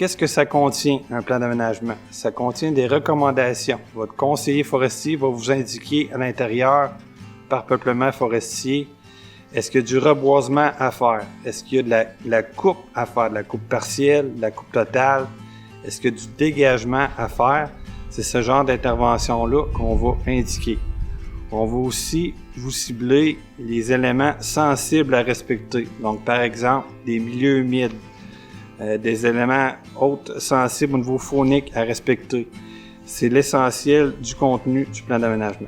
qu'est-ce que ça contient, un plan d'aménagement? Ça contient des recommandations. Votre conseiller forestier va vous indiquer à l'intérieur, par peuplement forestier, est-ce qu'il y a du reboisement à faire? Est-ce qu'il y a de la coupe à faire, de la coupe partielle, de la coupe totale? Est-ce qu'il y a du dégagement à faire? C'est ce genre d'intervention-là qu'on va indiquer. On va aussi vous cibler les éléments sensibles à respecter. Donc, par exemple, des milieux humides, des éléments hautes sensibles au niveau faunique à respecter. C'est l'essentiel du contenu du plan d'aménagement.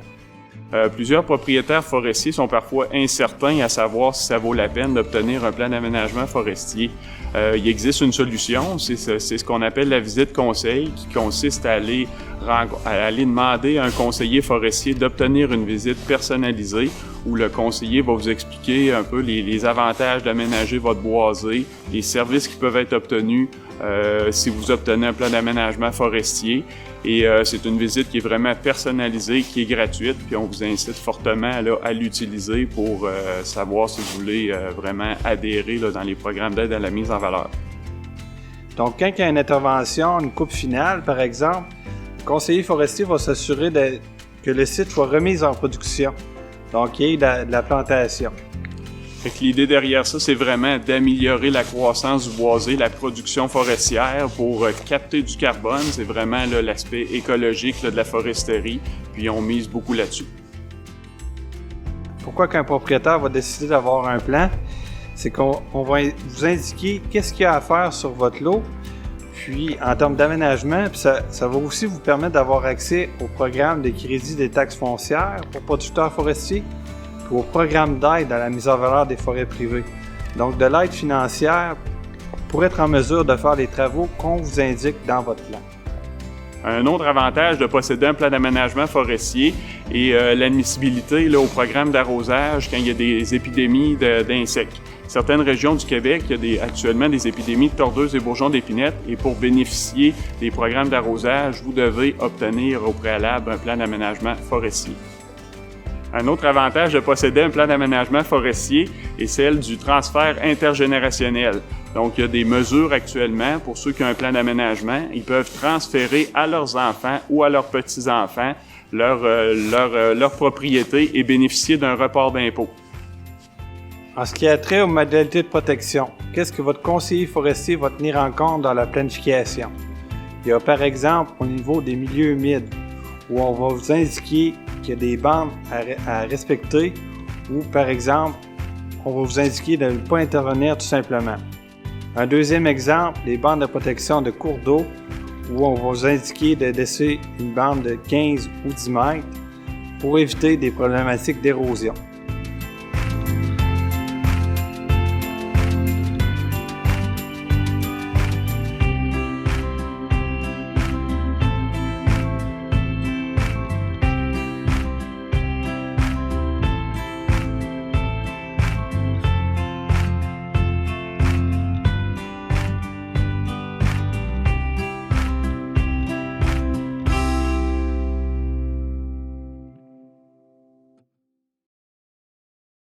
Plusieurs propriétaires forestiers sont parfois incertains à savoir si ça vaut la peine d'obtenir un plan d'aménagement forestier. Il existe une solution, c'est ce qu'on appelle la visite conseil, qui consiste à aller demander à un conseiller forestier d'obtenir une visite personnalisée où le conseiller va vous expliquer un peu les avantages d'aménager votre boisé, les services qui peuvent être obtenus si vous obtenez un plan d'aménagement forestier. Et c'est une visite qui est vraiment personnalisée, qui est gratuite, puis on vous incite fortement là, à l'utiliser pour savoir si vous voulez vraiment adhérer là, dans les programmes d'aide à la mise en valeur. Donc, quand il y a une intervention, une coupe finale, par exemple, le conseiller forestier va s'assurer que le site soit remis en production. Donc, il y ait de la plantation. Fait que l'idée derrière ça, c'est vraiment d'améliorer la croissance du boisé, la production forestière pour capter du carbone. C'est vraiment là, l'aspect écologique là, de la foresterie, puis on mise beaucoup là-dessus. Pourquoi qu'un propriétaire va décider d'avoir un plan? C'est qu'on va vous indiquer qu'est-ce qu'il y a à faire sur votre lot, puis en termes d'aménagement, puis ça va aussi vous permettre d'avoir accès au programme de crédit des taxes foncières pour producteurs forestiers, puis au programme d'aide à la mise en valeur des forêts privées. Donc de l'aide financière pour être en mesure de faire les travaux qu'on vous indique dans votre plan. Un autre avantage de posséder un plan d'aménagement forestier est l'admissibilité là, au programme d'arrosage quand il y a des épidémies d'insectes. Certaines régions du Québec, il y a actuellement des épidémies de tordeuses et bourgeons d'épinette et pour bénéficier des programmes d'arrosage, vous devez obtenir au préalable un plan d'aménagement forestier. Un autre avantage de posséder un plan d'aménagement forestier est celle du transfert intergénérationnel. Donc, il y a des mesures actuellement pour ceux qui ont un plan d'aménagement. Ils peuvent transférer à leurs enfants ou à leurs petits-enfants leur propriété et bénéficier d'un report d'impôt. En ce qui a trait aux modalités de protection, qu'est-ce que votre conseiller forestier va tenir en compte dans la planification? Il y a par exemple au niveau des milieux humides où on va vous indiquer qu'il y a des bandes à respecter ou par exemple on va vous indiquer de ne pas intervenir tout simplement. Un deuxième exemple, les bandes de protection de cours d'eau où on va vous indiquer de laisser une bande de 15 ou 10 mètres pour éviter des problématiques d'érosion.